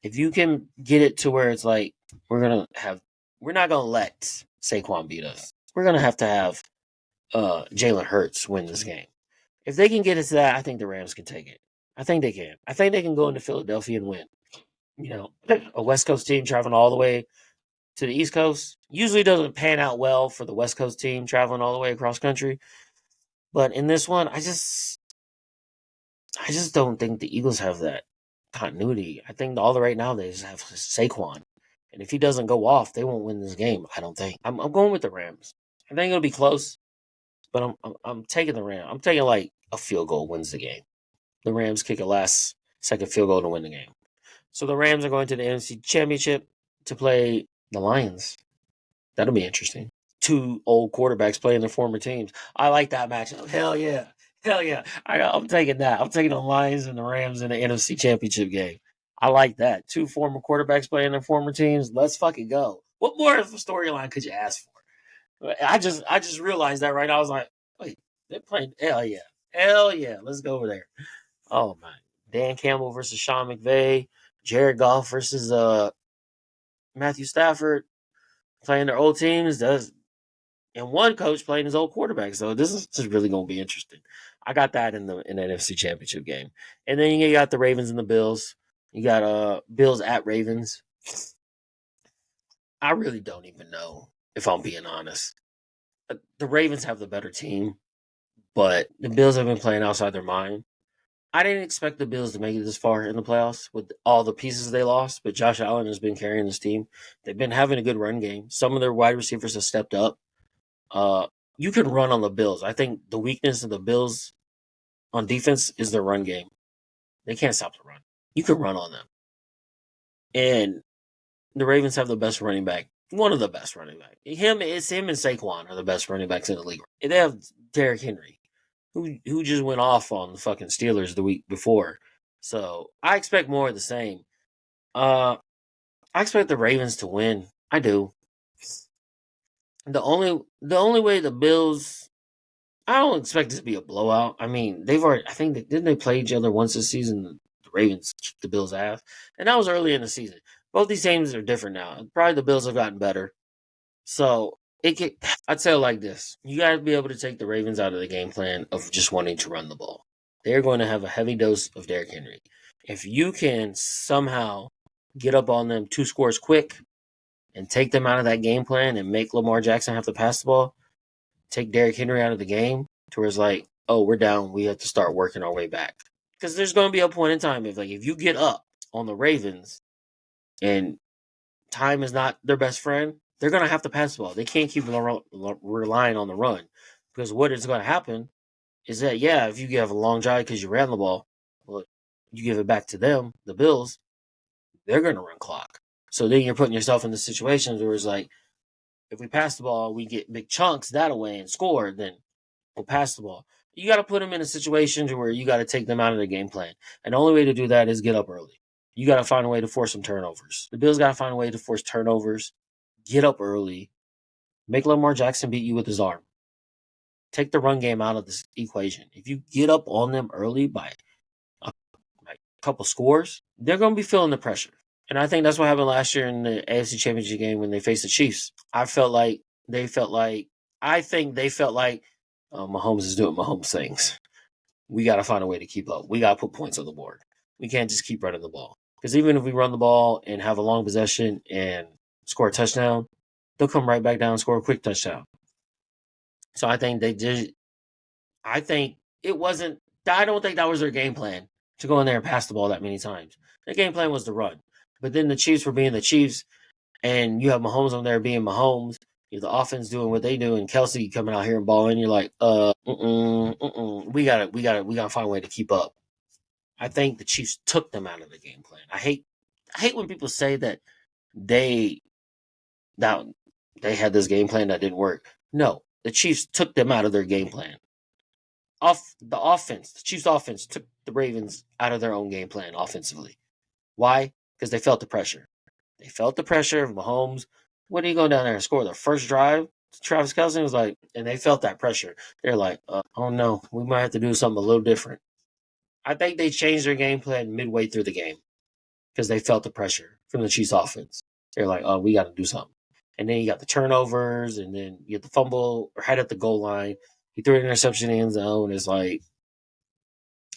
If you can get it to where it's like, we're not gonna let Saquon beat us. We're gonna have to have Jalen Hurts win this game. If they can get it to that, I think the Rams can take it. I think they can. I think they can go into Philadelphia and win. A West Coast team traveling all the way to the East Coast usually doesn't pan out well for the West Coast team traveling all the way across country. But in this one, I just don't think the Eagles have that continuity. I think all right now they just have Saquon. And if he doesn't go off, they won't win this game, I don't think. I'm going with the Rams. I think it'll be close, but I'm taking the Rams. I'm taking like a field goal wins the game. The Rams kick a last second field goal to win the game. So the Rams are going to the NFC Championship to play the Lions. That'll be interesting. Two old quarterbacks playing their former teams. I like that matchup. Hell yeah. Hell yeah. I'm taking that. I'm taking the Lions and the Rams in the NFC Championship game. I like that. Two former quarterbacks playing their former teams. Let's fucking go. What more of a storyline could you ask for? I just realized that right now. I was like, wait, they're playing. Hell yeah. Hell yeah. Let's go over there. Oh man. Dan Campbell versus Sean McVay. Jared Goff versus Matthew Stafford playing their old teams. And one coach playing his old quarterback. So this is just really going to be interesting. I got that in the NFC Championship game. And then you got the Ravens and the Bills. You got Bills at Ravens. I really don't even know, if I'm being honest. The Ravens have the better team, but the Bills have been playing outside their mind. I didn't expect the Bills to make it this far in the playoffs with all the pieces they lost, but Josh Allen has been carrying this team. They've been having a good run game. Some of their wide receivers have stepped up. You can run on the Bills. I think the weakness of the Bills on defense is their run game. They can't stop the run. You can run on them. And the Ravens have the best running back. One of the best running backs. It's him and Saquon are the best running backs in the league. And they have Derrick Henry, who just went off on the fucking Steelers the week before. So I expect more of the same. I expect the Ravens to win. I do. The only way the Bills, I don't expect this to be a blowout. I mean, didn't they play each other once this season? The Ravens kicked the Bills' ass, and that was early in the season. Both these teams are different now. Probably the Bills have gotten better. So I'd say it like this: you got to be able to take the Ravens out of the game plan of just wanting to run the ball. They're going to have a heavy dose of Derrick Henry. If you can somehow get up on them 2 scores quick and take them out of that game plan and make Lamar Jackson have to pass the ball, take Derrick Henry out of the game to where it's like, oh, we're down. We have to start working our way back. Because there's going to be a point in time if you get up on the Ravens and time is not their best friend, they're going to have to pass the ball. They can't keep relying on the run. Because what is going to happen is that, yeah, if you have a long drive because you ran the ball, well, you give it back to them, the Bills, they're going to run clock. So then you're putting yourself in the situations where it's like, if we pass the ball, we get big chunks that away and score, then we'll pass the ball. You got to put them in a situation to where you got to take them out of the game plan. And the only way to do that is get up early. You got to find a way to force some turnovers. The Bills got to find a way to force turnovers, get up early, make Lamar Jackson beat you with his arm. Take the run game out of this equation. If you get up on them early by a couple scores, they're going to be feeling the pressure. And I think that's what happened last year in the AFC Championship game when they faced the Chiefs. I think they felt like Mahomes is doing Mahomes things. We got to find a way to keep up. We got to put points on the board. We can't just keep running the ball. Because even if we run the ball and have a long possession and score a touchdown, they'll come right back down and score a quick touchdown. So I think they did. I think it wasn't. I don't think that was their game plan to go in there and pass the ball that many times. Their game plan was to run. But then the Chiefs were being the Chiefs, and you have Mahomes on there being Mahomes. You have the offense doing what they do, and Kelsey coming out here and balling. You're like, we gotta find a way to keep up. I think the Chiefs took them out of the game plan. I hate when people say that they had this game plan that didn't work. No, the Chiefs took them out of their game plan. The Chiefs' offense took the Ravens out of their own game plan offensively. Why? Because they felt the pressure. They felt the pressure of Mahomes. When do you go down there and score the first drive? Travis Kelce was like, and they felt that pressure. They're like, oh no, we might have to do something a little different. I think they changed their game plan midway through the game because they felt the pressure from the Chiefs offense. They're like, oh, we got to do something. And then you got the turnovers, and then you get the fumble right at the goal line. He threw an interception in the end zone. It's like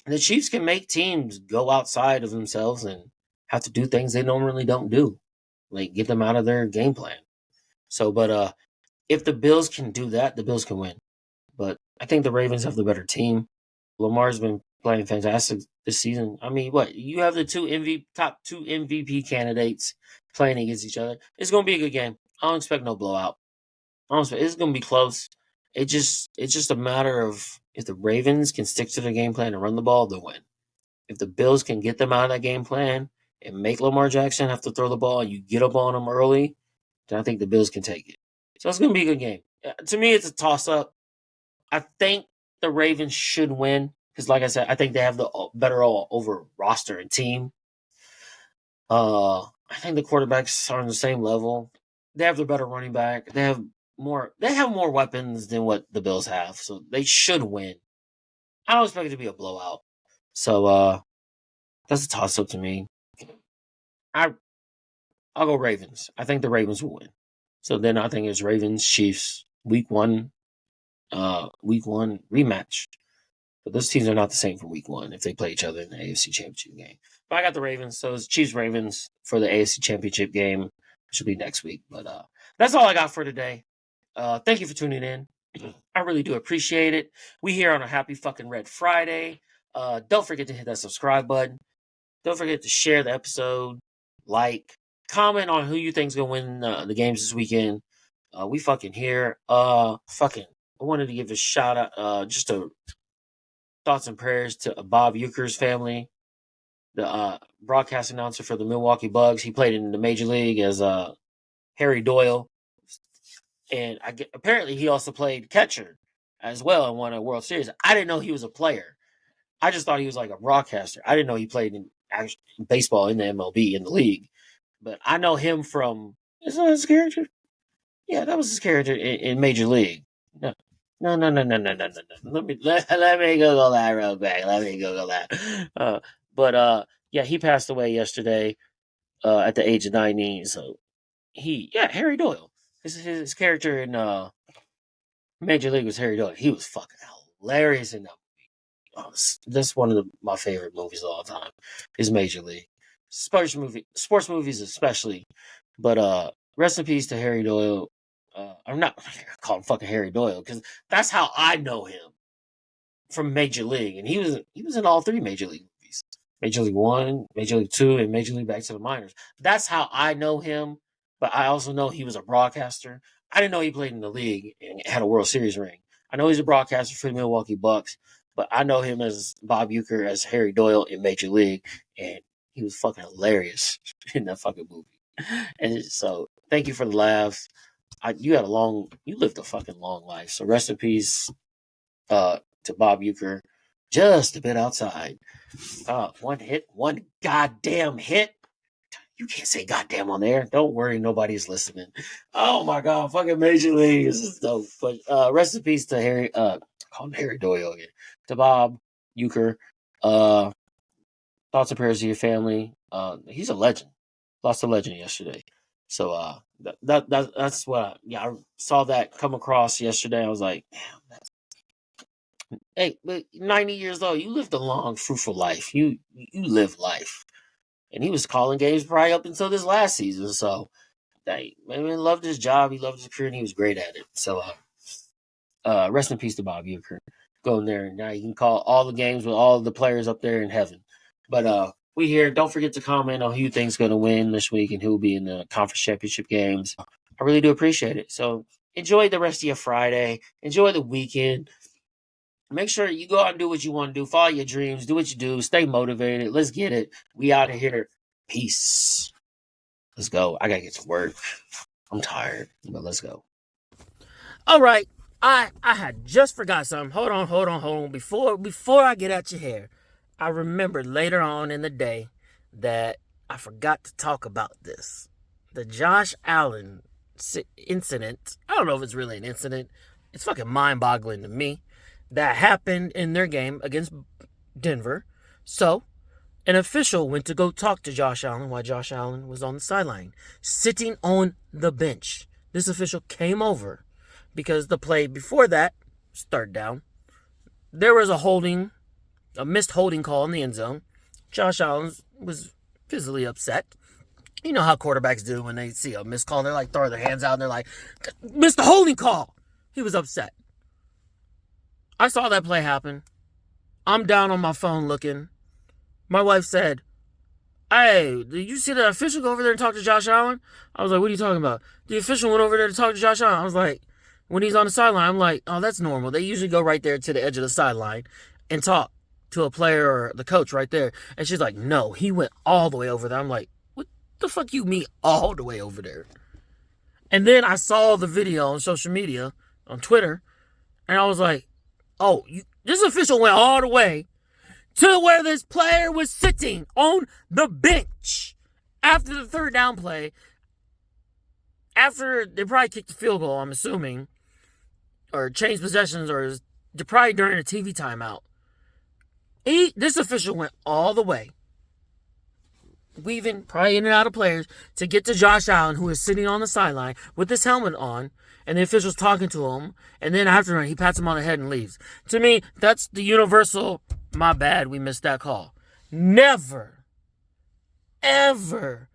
the Chiefs can make teams go outside of themselves and have to do things they normally don't do, like get them out of their game plan. So, but if the Bills can do that, the Bills can win. But I think the Ravens have the better team. Lamar's been playing fantastic this season. I mean, what? You have the top two MVP candidates playing against each other. It's going to be a good game. I don't expect no blowout. It's going to be close. It's just a matter of if the Ravens can stick to their game plan and run the ball, they'll win. If the Bills can get them out of that game plan and make Lamar Jackson have to throw the ball and you get up on him early, then I think the Bills can take it. So it's going to be a good game. To me, it's a toss-up. I think the Ravens should win because, like I said, I think they have the better over roster and team. I think the quarterbacks are on the same level. They have the better running back. They have more weapons than what the Bills have, so they should win. I don't expect it to be a blowout. So that's a toss-up to me. I'll go Ravens. I think the Ravens will win. So then I think it's Ravens Chiefs week one rematch. But those teams are not the same for week one if they play each other in the AFC Championship game. But I got the Ravens, so it's Chiefs Ravens for the AFC Championship game. It should be next week. But that's all I got for today. Thank you for tuning in. I really do appreciate it. We here on a happy fucking Red Friday. Don't forget to hit that subscribe button. Don't forget to share the episode, like, comment on who you think's gonna win the games this weekend. We fucking here. I wanted to give a shout out, just a thoughts and prayers to Bob Uecker's family, the broadcast announcer for the Milwaukee Bucks. He played in the Major League as Harry Doyle. And apparently he also played catcher as well and won a World Series. I didn't know he was a player. I just thought he was like a broadcaster. I didn't know he played in baseball in the MLB, in the league. But I know him from... Is that his character? Yeah, that was his character in Major League. No. Let me Google that real quick. Let me Google that. Yeah, he passed away yesterday at the age of 90. So Harry Doyle. His character in Major League was Harry Doyle. He was fucking hilarious in that movie. That's one of my favorite movies of all time. Is Major League. Sports movies especially. But rest in peace to Harry Doyle. I'm not calling him fucking Harry Doyle because that's how I know him from Major League, and he was in all three Major League movies: Major League 1, Major League 2, and Major League Back to the Minors. That's how I know him. But I also know he was a broadcaster. I didn't know he played in the league and had a World Series ring. I know he's a broadcaster for the Milwaukee Bucks, but I know him as Bob Uecker as Harry Doyle in Major League, and he was fucking hilarious in that fucking movie. And so, thank you for the laughs. You lived a fucking long life. So rest in peace to Bob Uecker. Just a bit outside. One goddamn hit. You can't say goddamn on there. Don't worry, nobody's listening. Oh my god, fucking Major League. This is dope. But rest in peace to Harry. Call him Harry Doyle again. To Bob Uecker. Thoughts and prayers to your family. He's a legend. Lost a legend yesterday. So that's what I saw that come across yesterday. I was like, damn, hey, but 90 years old, you lived a long, fruitful life. You live life. And he was calling games probably up until this last season. So man loved his job, he loved his career, and he was great at it. So rest in peace to Bob Uecker. Go in there and now you can call all the games with all the players up there in heaven. But we here. Don't forget to comment on who you think's going to win this week and who will be in the conference championship games. I really do appreciate it. So enjoy the rest of your Friday. Enjoy the weekend. Make sure you go out and do what you want to do. Follow your dreams. Do what you do. Stay motivated. Let's get it. We out of here. Peace. Let's go. I got to get to work. I'm tired, but let's go. All right. I had just forgot something. Hold on. Before I get at your hair, I remembered later on in the day that I forgot to talk about this. The Josh Allen incident. I don't know if it's really an incident. It's fucking mind-boggling to me. That happened in their game against Denver. So, an official went to go talk to Josh Allen while Josh Allen was on the sideline, sitting on the bench. This official came over because the play before that, third down, there was a missed holding call in the end zone. Josh Allen was visibly upset. You know how quarterbacks do when they see a missed call. They're like, throw their hands out and they're like, missed the holding call. He was upset. I saw that play happen. I'm down on my phone looking. My wife said, hey, did you see the official go over there and talk to Josh Allen? I was like, what are you talking about? The official went over there to talk to Josh Allen. I was like, when he's on the sideline, I'm like, oh, that's normal. They usually go right there to the edge of the sideline and talk to a player or the coach right there. And she's like, no, he went all the way over there. I'm like, what the fuck you mean all the way over there? And then I saw the video on social media, on Twitter, and I was like, oh, this official went all the way to where this player was sitting on the bench after the third down play. After they probably kicked the field goal, I'm assuming, or changed possessions, or probably during a TV timeout. This official went all the way, weaving probably in and out of players, to get to Josh Allen, who is sitting on the sideline with his helmet on, and the official's talking to him, and then after he pats him on the head and leaves. To me, that's the universal, my bad, we missed that call. Never, ever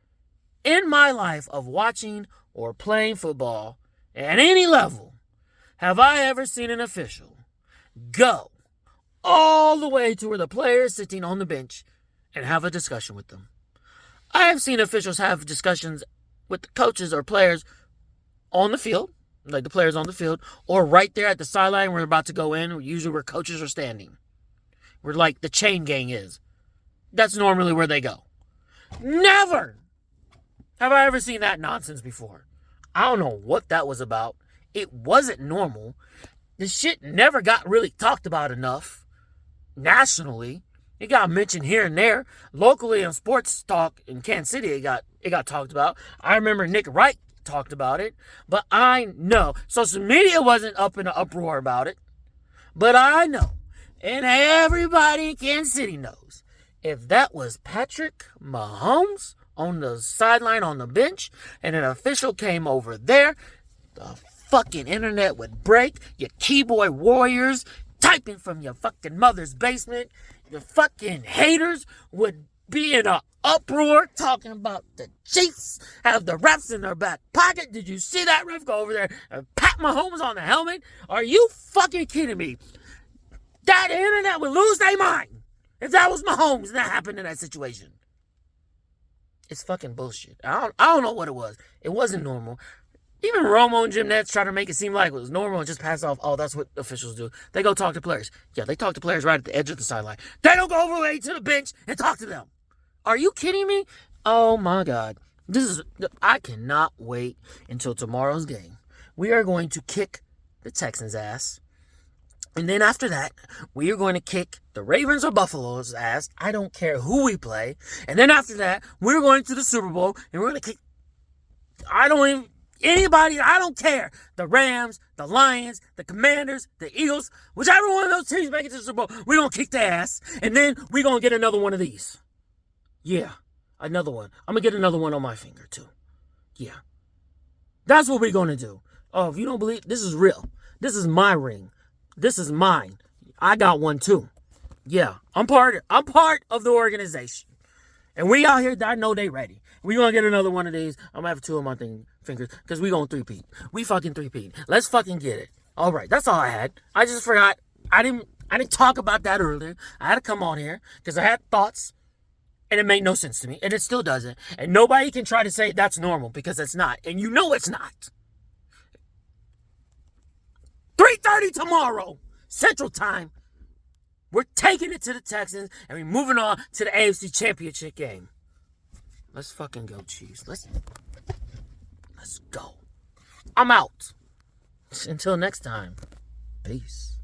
in my life of watching or playing football at any level have I ever seen an official go all the way to where the player is sitting on the bench and have a discussion with them. I have seen officials have discussions with the coaches or players on the field, like the players on the field, or right there at the sideline where they're about to go in, usually where coaches are standing, where like the chain gang is. That's normally where they go. Never have I ever seen that nonsense before. I don't know what that was about. It wasn't normal. The shit never got really talked about enough nationally. It got mentioned here and there. Locally in sports talk in Kansas City, it got talked about. I remember Nick Wright talked about it. But I know social media wasn't up in an uproar about it. But I know, and everybody in Kansas City knows, if that was Patrick Mahomes on the sideline on the bench and an official came over there, the fucking internet would break. Your keyboard warriors typing from your fucking mother's basement. The fucking haters would be in an uproar talking about the Chiefs have the refs in their back pocket. Did you see that ref go over there and pat Mahomes on the helmet? Are you fucking kidding me? That internet would lose their mind if that was Mahomes and that happened in that situation. It's fucking bullshit. I don't know what it was. It wasn't normal. Even Romo and Jim Nantz try to make it seem like it was normal and just pass off. Oh, that's what officials do. They go talk to players. Yeah, they talk to players right at the edge of the sideline. They don't go over way to the bench and talk to them. Are you kidding me? Oh my God. I cannot wait until tomorrow's game. We are going to kick the Texans' ass. And then after that, we are going to kick the Ravens or Buffalo's ass. I don't care who we play. And then after that, we're going to the Super Bowl and we're going to kick... Anybody, I don't care. The Rams, the Lions, the Commanders, the Eagles, whichever one of those teams make it to the Super Bowl, we're going to kick their ass. And then we're going to get another one of these. Yeah, another one. I'm going to get another one on my finger, too. Yeah. That's what we're going to do. Oh, if you don't believe, this is real. This is my ring. This is mine. I got one, too. Yeah, I'm part of the organization. And we out here, I know they ready. We gonna get another one of these. I'm gonna have two of my fingers, because we gonna three-peat. We fucking three-peat. Let's fucking get it. All right, that's all I had. I just forgot. I didn't talk about that earlier. I had to come on here, because I had thoughts, and it made no sense to me, and it still doesn't. And nobody can try to say that's normal, because it's not. And you know it's not. 3:30 tomorrow, Central Time. We're taking it to the Texans, and we're moving on to the AFC Championship game. Let's fucking go, Chiefs. Let's go. I'm out. Until next time. Peace.